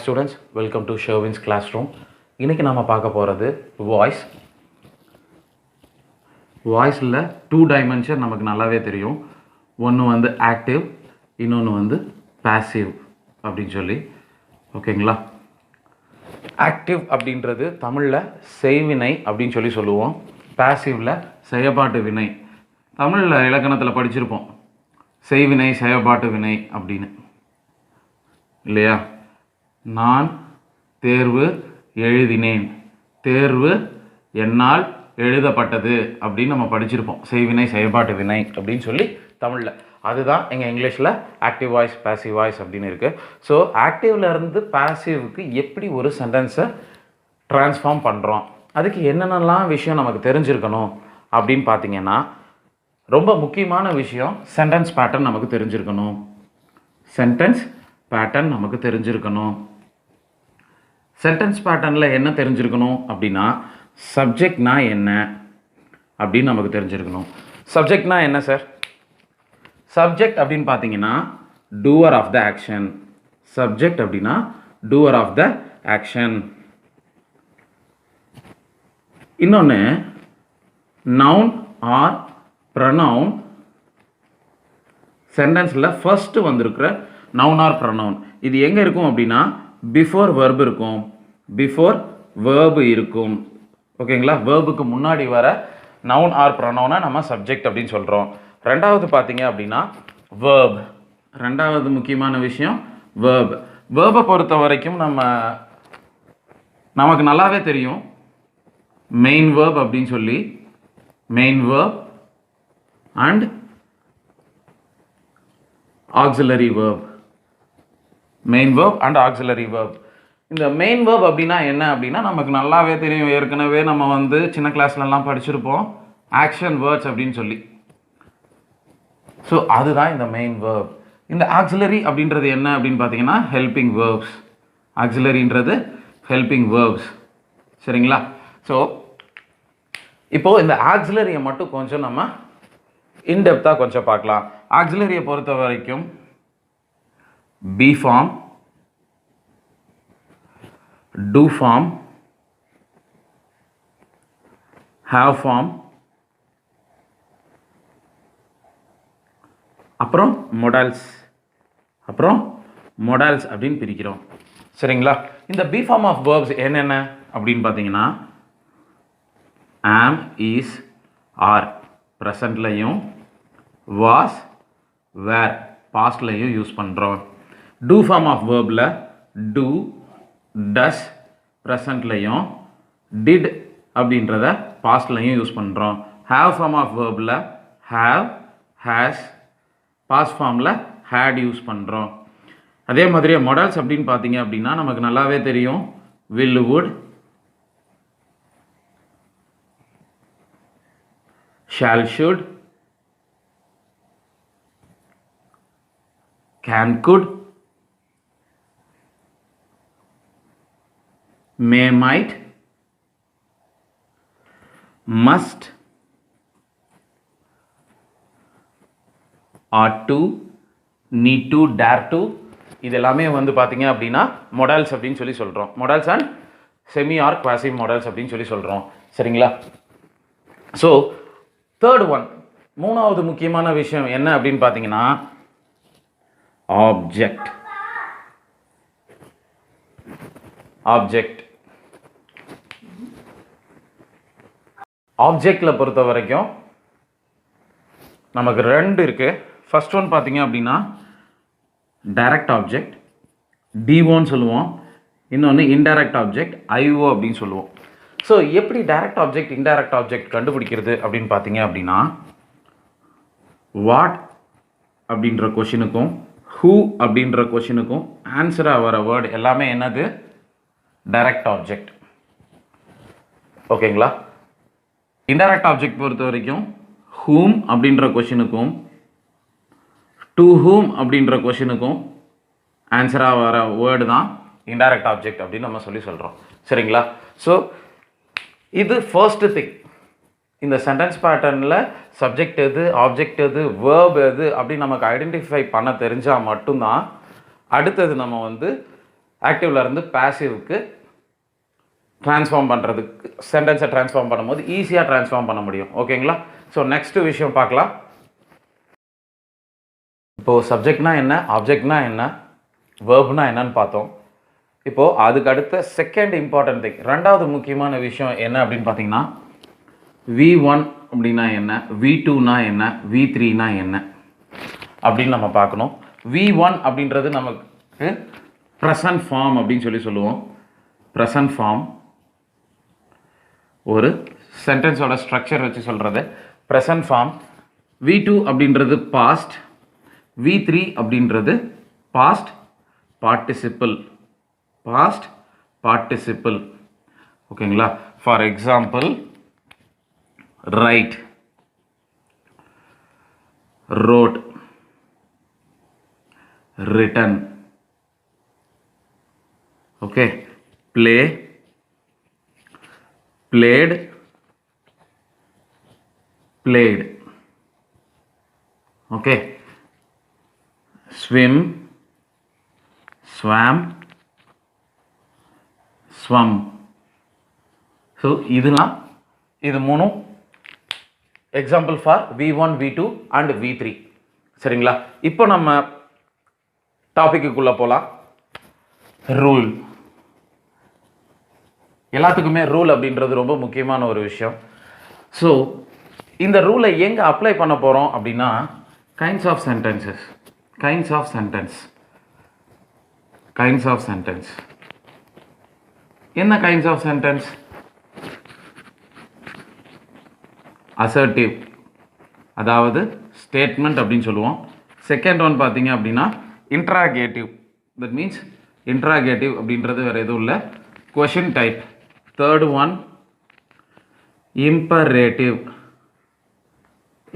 students, welcome to Sherwin's classroom. இன்னைக்கு நாம பார்க்க போறது வாய்ஸ். வாய்ஸ்ல 2 டைமென்ஷன் நமக்கு நல்லாவே தெரியும். ஒன்னு வந்து ஆக்டிவ், இன்னொன்னு வந்து பாசிவ் அப்படினு சொல்லி. ஓகேங்களா? ஆக்டிவ் அப்படின்றது தமிழ்ல செய்வினை அப்படினு சொல்லி சொல்லுவோம். பாசிவ்ல செயல்பாட்டு வினை. தமிழ்ல இலக்கணத்துல படிச்சிருப்போம். செய்வினை, செயல்பாட்டு வினை அப்படினு. இல்லையா? நான் தேர்வு எழுதினேன், தேர்வு என்னால் எழுதப்பட்டது அப்படின்னு நம்ம படிச்சிருப்போம். செய்வினை, செயல்பாட்டு வினை அப்படின்னு சொல்லி தமிழில். அதுதான் எங்கள் இங்கிலீஷில் ஆக்டிவ் வாய்ஸ், பாசிவ் வாய்ஸ் அப்படின்னு இருக்குது. ஸோ ஆக்டிவ்ல இருந்து பாசிவ்க்கு எப்படி ஒரு சென்டென்ஸை ட்ரான்ஸ்ஃபார்ம் பண்ணுறோம், அதுக்கு என்னென்னலாம் விஷயம் நமக்கு தெரிஞ்சிருக்கணும் அப்படின்னு பார்த்தீங்கன்னா, ரொம்ப முக்கியமான விஷயம் சென்டென்ஸ் பேட்டர்ன் நமக்கு தெரிஞ்சிருக்கணும். சென்டென்ஸ் பேட்டர்ன் நமக்கு தெரிஞ்சிருக்கணும். சென்டென்ஸ் பேட்டர்னில் என்ன தெரிஞ்சிருக்கணும் அப்படின்னா, சப்ஜெக்ட்னா என்ன அப்படின்னு நமக்கு தெரிஞ்சிருக்கணும். சப்ஜெக்ட்னா என்ன சார்? சப்ஜெக்ட் அப்படின்னு பார்த்தீங்கன்னா doer of the action. Subject அப்படின்னா டூவர் ஆஃப் த ஆக்ஷன். இன்னொன்று நவுன் ஆர் ப்ரொனவுன். சென்டென்ஸில் ஃபர்ஸ்ட் வந்திருக்கிற நவுன் ஆர் ப்ரொனவுன் இது எங்கே இருக்கும் அப்படின்னா பிஃபோர் வெர்ப் இருக்கும். பிஃபோர் வேர்பு இருக்கும். ஓகேங்களா? வேர்புக்கு முன்னாடி வர நவுன் ஆர் ப்ரொனவுனை நம்ம சப்ஜெக்ட் அப்படின்னு சொல்கிறோம். ரெண்டாவது பார்த்தீங்க அப்படின்னா வேர்ப். ரெண்டாவது முக்கியமான விஷயம் வேர்ப். வேர்பை பொறுத்த வரைக்கும் நமக்கு நல்லாவே தெரியும். மெயின் வேர்ப் அப்படின்னு சொல்லி main verb and auxiliary verb. Main verb and auxiliary verb. இந்த மெயின் வேர்ப் அப்படின்னா என்ன அப்படின்னா நமக்கு நல்லாவே தெரியும். ஏற்கனவே நம்ம வந்து சின்ன கிளாஸ்லலாம் படிச்சிருப்போம் ஆக்ஷன் வேர்ட்ஸ் அப்படின்னு சொல்லி. ஸோ அதுதான் இந்த மெயின் வேர்ப். இந்த ஆக்சிலரி அப்படின்றது என்ன அப்படின்னு பார்த்தீங்கன்னா ஹெல்பிங் வேர்ப்ஸ். ஆக்சிலரின்றது ஹெல்பிங் வேர்ப்ஸ். சரிங்களா? ஸோ இப்போது இந்த ஆக்சிலரியை மட்டும் கொஞ்சம் நம்ம இன்டெப்த்தாக கொஞ்சம் பார்க்கலாம். ஆக்சிலரியை பொறுத்த வரைக்கும் be form, do form, have form, அப்புறம் மொடல்ஸ் அப்படின்னு பிரிக்கிறோம். சரிங்களா? இந்த பி ஃபார்ம் ஆஃப் வேர்ப்ஸ் என்னென்ன அப்படின்னு பார்த்தீங்கன்னா am, is, are ப்ரெசண்ட்லையும், was, were பாஸ்ட்லையும் யூஸ் பண்ணுறோம். do ஃபார்ம் ஆஃப் வேர்பில் do, does ப்ரெசண்ட்லையும், did அப்படின்றத பாஸ்ட்லையும் யூஸ் பண்ணுறோம். have ஃபார்ம் ஆஃப் வேர்பில் have, has, பாஸ்ட் ஃபார்மில் had யூஸ் பண்ணுறோம். அதே மாதிரியே மொடல்ஸ் அப்படின்னு பார்த்தீங்க அப்படின்னா நமக்கு நல்லாவே தெரியும். will, would, shall, should, can, could, may, might, must, ought to, need to, dare to இது எல்லாமே வந்து பார்த்தீங்க அப்படின்னா மொடல்ஸ் அப்படின்னு சொல்லி சொல்கிறோம். மொடல்ஸ் அண்ட் செமி ஆர் குவாசி மொடல்ஸ் அப்படின்னு சொல்லி சொல்கிறோம். சரிங்களா? ஸோ தேர்ட் ஒன், மூணாவது முக்கியமான விஷயம் என்ன அப்படின்னு பார்த்தீங்கன்னா ஆப்ஜெக்ட். ஆப்ஜெக்ட் ஆப்ஜெக்டில் பொறுத்த வரைக்கும் நமக்கு ரெண்டு இருக்குது. ஃபர்ஸ்ட் ஒன் பார்த்தீங்க அப்படின்னா டைரக்ட் ஆப்ஜெக்ட், டிஓன்னு சொல்லுவோம். இன்னொன்று இன்டைரக்ட் ஆப்ஜெக்ட், ஐஓ அப்படின்னு சொல்லுவோம். ஸோ எப்படி டைரக்ட் ஆப்ஜெக்ட், இன்டைரக்ட் ஆப்ஜெக்ட் கண்டுபிடிக்கிறது அப்படின்னு பார்த்தீங்க அப்படின்னா வாட் அப்படின்ற கொஷினுக்கும் ஹூ அப்படின்ற கொஷினுக்கும் ஆன்சராக வர வேர்டு எல்லாமே என்னது? Direct object. ஓகேங்களா? இன்டைரக்ட் ஆப்ஜெக்ட் பொறுத்த வரைக்கும் ஹூம் அப்படின்ற கொஷினுக்கும் டு ஹூம் அப்படின்ற கொஷினுக்கும் ஆன்சராக வர வேர்டு தான் இன்டைரக்ட் ஆப்ஜெக்ட் அப்படின்னு நம்ம சொல்கிறோம். சரிங்களா? ஸோ இது ஃபர்ஸ்ட் திங். இந்த சென்டென்ஸ் பேட்டர்னில் சப்ஜெக்ட் எது, ஆப்ஜெக்ட் எது, வேர்ப் எது அப்படின்னு நமக்கு ஐடென்டிஃபை பண்ண தெரிஞ்சால் மட்டும்தான் அடுத்தது நம்ம வந்து ஆக்டிவ்ல இருந்து பாசிவ்க்கு ட்ரான்ஸ்ஃபார்ம் பண்ணுறதுக்கு சென்டென்ஸை ட்ரான்ஸ்ஃபார்ம் பண்ணும்போது ஈஸியாக ட்ரான்ஸ்ஃபார்ம் பண்ண முடியும். ஓகேங்களா? ஸோ நெக்ஸ்ட் விஷயம் பார்க்கலாம். இப்போது சப்ஜெக்ட்னா என்ன, ஆப்ஜெக்ட்னா என்ன, வேர்ப்னா என்னன்னு பார்த்தோம். இப்போது அதுக்கு அடுத்த செகண்ட் இம்பார்ட்டன்ட் திங், ரெண்டாவது முக்கியமான விஷயம் என்ன அப்படின்னு பார்த்தீங்கன்னா, V1 அப்படின்னா என்ன, V2னா என்ன, V3னா என்ன அப்படின்னு நம்ம பார்க்கணும். V1 அப்படின்றது நமக்கு ப்ரெசன்ட் ஃபார்ம் அப்படின்னு சொல்லுவோம். ப்ரெசன்ட் ஃபார்ம் ஒரு சென்டென்ஸோட ஸ்ட்ரக்சர் வச்சு சொல்கிறது ப்ரெசன்ட் ஃபார்ம். V2 அப்படின்றது பாஸ்ட், V3 அப்படின்றது பாஸ்ட் பார்ட்டிசிபிள். Past participle. ஓகேங்களா? For example, write, wrote, written. Okay, play, played, played. Okay, swim, swam, swum. So இது மூணும் example for V1, V2 and V3. சரிங்களா? இப்போ நம்ம டாபிக்குள்ளே போகலாம். ரூல். எல்லாத்துக்குமே ரூல் அப்படின்றது ரொம்ப முக்கியமான ஒரு விஷயம். ஸோ இந்த ரூலை எங்கே அப்ளை பண்ண போகிறோம் அப்படின்னா, kinds of sentences. Kinds of sentence. Kinds of sentence. என்ன கைண்ட்ஸ் ஆஃப் சென்டென்ஸ்? அசர்ட்டிவ், அதாவது ஸ்டேட்மெண்ட் அப்படின்னு சொல்லுவோம். செகண்ட் ஒன் பார்த்தீங்க அப்படின்னா இன்ட்ராகேட்டிவ். தட் மீன்ஸ் இன்ட்ராகேட்டிவ் அப்படின்றது வேறு எதுவும் இல்லை, question type. Third one, imperative.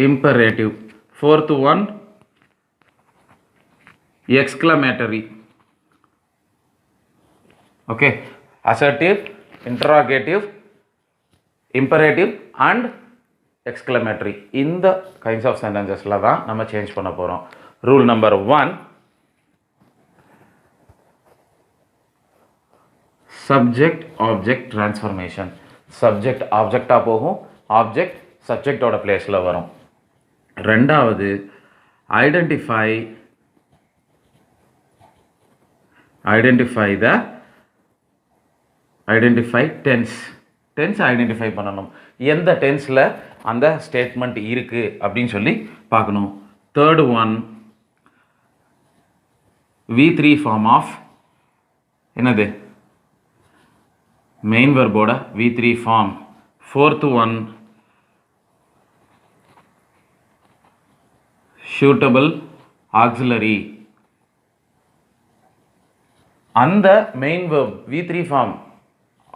Imperative. Fourth one, exclamatory. Okay, assertive, interrogative, imperative and exclamatory. இந்த kinds of sentencesல தான் நம்ம சேஞ்ச் பண்ண போகிறோம். Rule number 1, subject object transformation. Subject ஆப்ஜெக்டாக போகும், ஆப்ஜெக்ட் சப்ஜெக்டோட பிளேஸில் வரும். ரெண்டாவது, ஐடென்டிஃபை டென்ஸ். டென்ஸ் ஐடென்டிஃபை பண்ணணும். எந்த டென்ஸில் அந்த ஸ்டேட்மெண்ட் இருக்குது அப்படின்னு சொல்லி பார்க்கணும். Third one, V3 form of என்னது, மெயின் வெர்போட V3 form. Fourth one, suitable auxiliary. அந்த main verb V3 form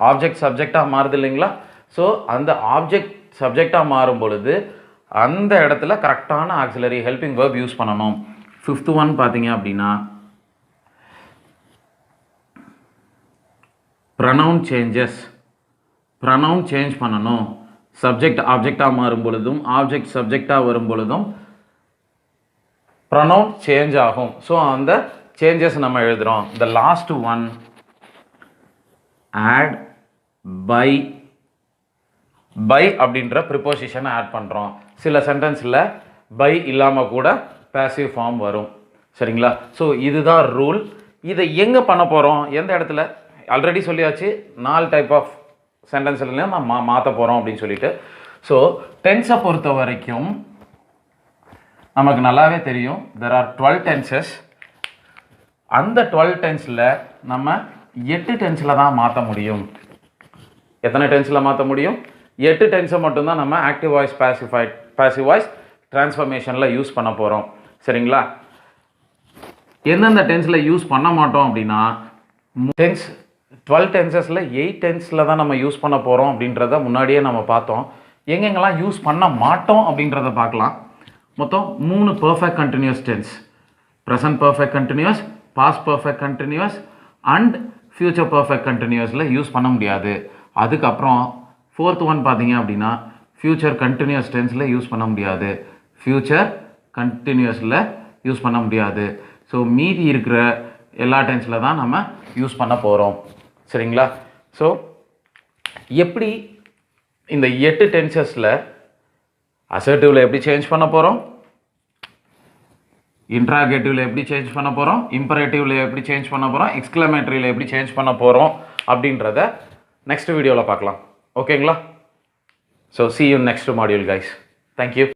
object சப்ஜெக்டாக மாறுது இல்லைங்களா? ஸோ அந்த ஆப்ஜெக்ட் சப்ஜெக்டாக மாறும் பொழுது அந்த இடத்துல கரெக்டான ஆக்சிலரி ஹெல்பிங் வெர்ப் யூஸ் பண்ணணும். ஃபிஃப்த் ஒன் பார்த்தீங்க அப்படின்னா ப்ரனவுன் சேஞ்சஸ். ப்ரனவுன் சேஞ்ச் பண்ணணும். சப்ஜெக்ட் ஆப்ஜெக்டாக மாறும் பொழுதும் ஆப்ஜெக்ட் சப்ஜெக்டாக வரும் பொழுதும் ப்ரனவுன் சேஞ்ச் ஆகும். ஸோ அந்த சேஞ்சஸ் நம்ம எழுதுகிறோம். The last one, add by. By அப்படின்ற ப்ரிப்போசிஷனை ஆட் பண்ணுறோம். சில சென்டென்ஸில் பை இல்லாமல் கூட பேசிவ் ஃபார்ம் வரும். சரிங்களா? ஸோ இதுதான் ரூல். இதை எங்கே பண்ண போகிறோம், எந்த இடத்துல? ஆல்ரெடி சொல்லியாச்சு, 4 டைப் ஆஃப் சென்டென்ஸ்லாம் நம்ம மாற்ற போகிறோம் அப்படின்னு சொல்லிட்டு. ஸோ டென்ஸை பொறுத்த வரைக்கும் நமக்கு நல்லாவே தெரியும், தெர் ஆர் 12 டென்சஸ். அந்த 12 டென்ஸில் நம்ம 8 டென்ஸில் தான் மாற்ற முடியும். எத்தனை டென்ஸில் மாற்ற முடியும்? 8 டென்ஸை மட்டும்தான் நம்ம ஆக்டிவ் வாய்ஸ், பாசிவ் வாய்ஸ் ட்ரான்ஸ்ஃபர்மேஷனில் யூஸ் பண்ண போகிறோம். சரிங்களா? எந்தெந்த டென்ஸில் யூஸ் பண்ண மாட்டோம் அப்படின்னா, 12 டென்சஸில் 8 டென்ஸில் தான் நம்ம யூஸ் பண்ண போகிறோம் அப்படின்றத முன்னாடியே நம்ம பார்த்தோம். எங்கெங்கெல்லாம் யூஸ் பண்ண மாட்டோம் அப்படின்றத பார்க்கலாம். மொத்தம் 3 perfect continuous tense. Present perfect continuous, past perfect continuous and future perfect கண்டினியூஸில் யூஸ் பண்ண முடியாது. அதுக்கப்புறம் 4th ஒன் பார்த்தீங்க அப்படின்னா ஃபியூச்சர் கண்டினியூஸ் டென்ஸில் யூஸ் பண்ண முடியாது. ஃபியூச்சர் கண்டினியூஸில் யூஸ் பண்ண முடியாது. ஸோ மீதி இருக்கிற எல்லா டென்ஸில் தான் நம்ம யூஸ் பண்ண போகிறோம். சரிங்களா? ஸோ எப்படி இந்த 8 டென்சஸில் அசர்ட்டிவில் எப்படி சேஞ்ச் பண்ண போகிறோம், இன்ட்ராகேட்டிவில் எப்படி சேஞ்ச் பண்ண போகிறோம், இம்பரேட்டிவில் எப்படி சேஞ்ச் பண்ண போகிறோம், எக்ஸ்க்ளமேட்டரியில் எப்படி சேஞ்ச் பண்ண போகிறோம் அப்படின்றத நெக்ஸ்ட் வீடியோவில் பார்க்கலாம். ஓகேங்களா? So see you in next module guys. Thank you.